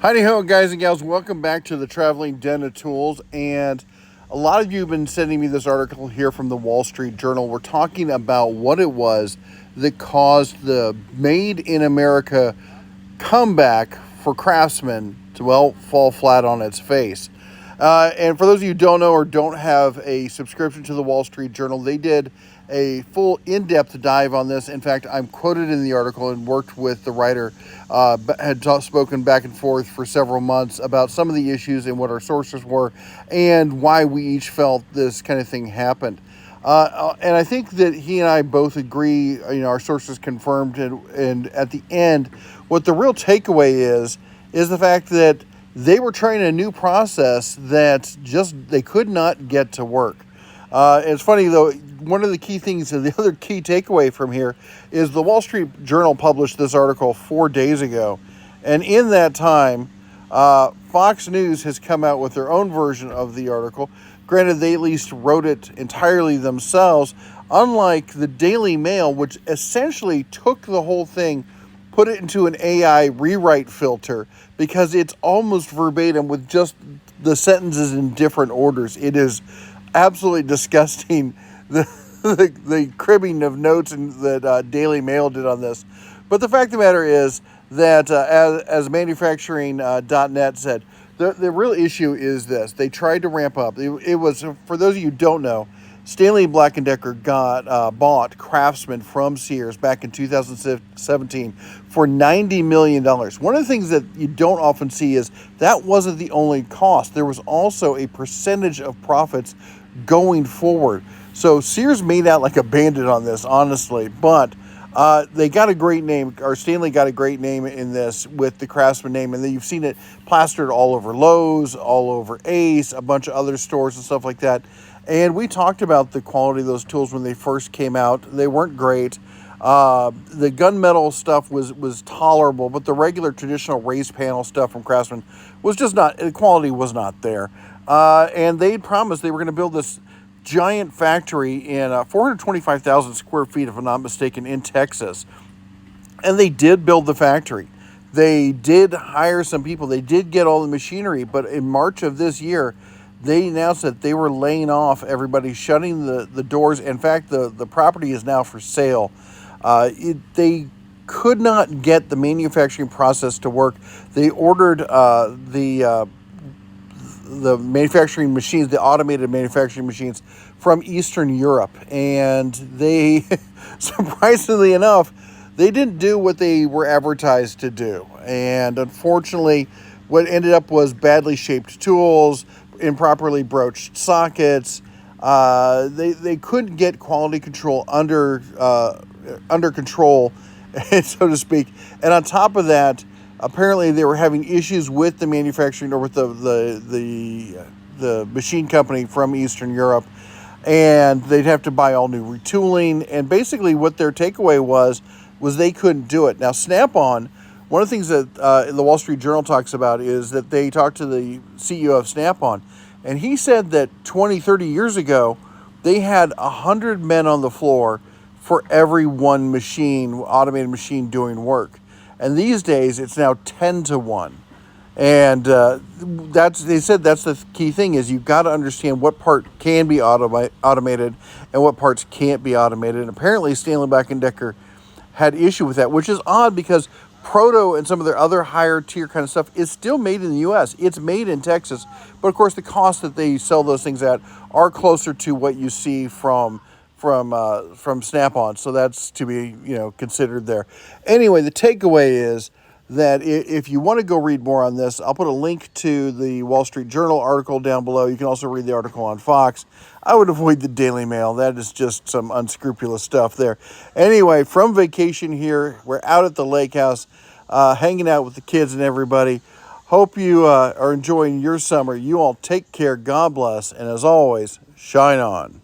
Howdy ho, guys and gals. Welcome back to the Traveling Den of Tools. And a lot of you have been sending me this article here from the Wall Street Journal. We're talking about what it was that caused the Made in America comeback for Craftsman to, well, fall flat on its face. And for those of you who don't know or don't have a subscription to the Wall Street Journal, they did a full in-depth dive on this. In fact, I'm quoted in the article and worked with the writer, spoken back and forth for several months about some of the issues and what our sources were and why we each felt this kind of thing happened. And I think that he and I both agree, our sources confirmed, and at the end, what the real takeaway is the fact that they were trying a new process that they could not get to work. It's funny, though, one of the key things, and the other key takeaway from here, is the Wall Street Journal published this article 4 days ago. And in that time, Fox News has come out with their own version of the article. Granted, they at least wrote it entirely themselves, unlike the Daily Mail, which essentially took the whole thing, put it into an AI rewrite filter, because it's almost verbatim with just the sentences in different orders. It is absolutely disgusting, the cribbing of notes that Daily Mail did on this. But the fact of the matter is that, as manufacturing.net said, the real issue is this. They tried to ramp up. It was, for those of you who don't know, Stanley Black & Decker bought Craftsman from Sears back in 2017 for $90 million. One of the things that you don't often see is that wasn't the only cost. There was also a percentage of profits going forward. So Sears made out like a bandit on this, honestly. But they got a great name, or Stanley got a great name in this with the Craftsman name. And then you've seen it plastered all over Lowe's, all over Ace, a bunch of other stores and stuff like that. And we talked about the quality of those tools when they first came out. They weren't great. The gunmetal stuff was tolerable, but the regular traditional raised panel stuff from Craftsman was just not, the quality was not there. And they promised they were going to build this giant factory in 425,000 square feet, if I'm not mistaken, in Texas. And they did build the factory. They did hire some people. They did get all the machinery. But in March of this year, they announced that they were laying off everybody, shutting the doors. In fact, the property is now for sale. They could not get the manufacturing process to work. They ordered the manufacturing machines, the automated manufacturing machines, from Eastern Europe. And they, surprisingly enough, they didn't do what they were advertised to do. And unfortunately, what ended up was badly shaped tools, improperly broached sockets. They couldn't get quality control under control, so to speak. And on top of that, apparently they were having issues with the manufacturing, or with the machine company from Eastern Europe, and they'd have to buy all new retooling. And basically what their takeaway was they couldn't do it. Now, Snap-on, one of the things that the Wall Street Journal talks about is that they talked to the CEO of Snap-on, and he said that 20, 30 years ago, they had 100 men on the floor for every one machine, automated machine, doing work. And these days, it's now 10 to 1. And they said that's the key thing, is you've got to understand what part can be automated and what parts can't be automated. And apparently, Stanley Black & Decker had issue with that, which is odd because Proto and some of their other higher tier kind of stuff is still made in the U.S. It's made in Texas. But of course, the cost that they sell those things at are closer to what you see from Snap-on. So that's to be, considered there. Anyway, the takeaway is that if you want to go read more on this, I'll put a link to the Wall Street Journal article down below. You can also read the article on Fox. I would avoid the Daily Mail. That is just some unscrupulous stuff there. Anyway, from vacation here, we're out at the lake house, hanging out with the kids and everybody. Hope you are enjoying your summer. You all take care. God bless. And as always, shine on.